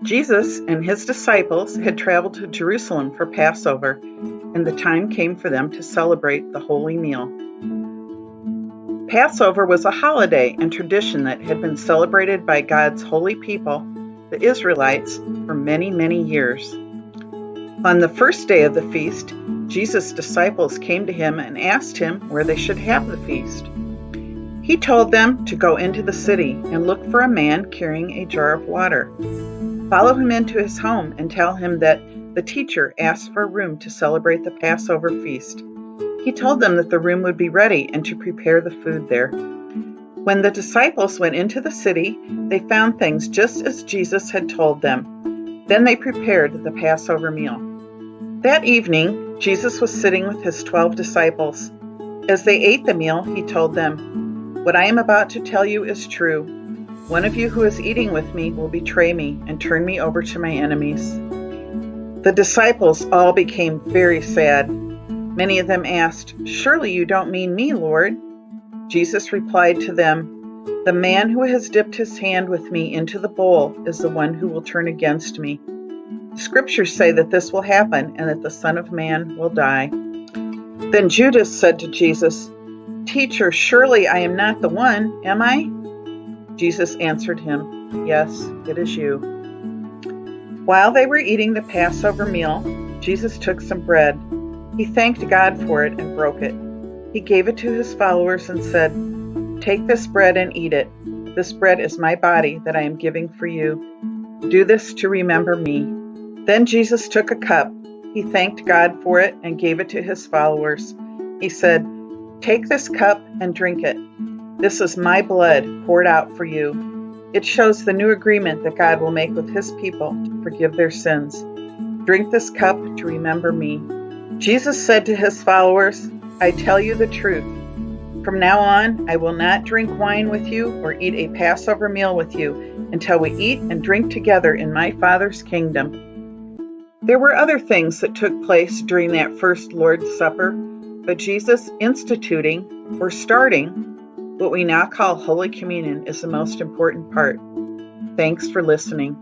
Jesus and his disciples had traveled to Jerusalem for Passover, and the time came for them to celebrate the holy meal. Passover was a holiday and tradition that had been celebrated by God's holy people, the Israelites, for many, many years. On the first day of the feast, Jesus' disciples came to him and asked him where they should have the feast. He told them to go into the city and look for a man carrying a jar of water. Follow him into his home and tell him that the teacher asked for a room to celebrate the Passover feast. He told them that the room would be ready and to prepare the food there. When the disciples went into the city, they found things just as Jesus had told them. Then they prepared the Passover meal. That evening, Jesus was sitting with his 12 disciples. As they ate the meal, he told them, "What I am about to tell you is true. One of you who is eating with me will betray me and turn me over to my enemies." The disciples all became very sad. Many of them asked, "Surely you don't mean me, Lord?" Jesus replied to them, "The man who has dipped his hand with me into the bowl is the one who will turn against me. The scriptures say that this will happen and that the Son of Man will die." Then Judas said to Jesus, "Teacher, surely I am not the one, am I?" Jesus answered him, "Yes, it is you." While they were eating the Passover meal, Jesus took some bread. He thanked God for it and broke it. He gave it to his followers and said, "Take this bread and eat it. This bread is my body that I am giving for you. Do this to remember me." Then Jesus took a cup. He thanked God for it and gave it to his followers. He said, "Take this cup and drink it. This is my blood poured out for you. It shows the new agreement that God will make with his people to forgive their sins. Drink this cup to remember me." Jesus said to his followers, "I tell you the truth. From now on, I will not drink wine with you or eat a Passover meal with you until we eat and drink together in my Father's kingdom." There were other things that took place during that first Lord's Supper, but Jesus instituting or starting what we now call Holy Communion is the most important part. Thanks for listening.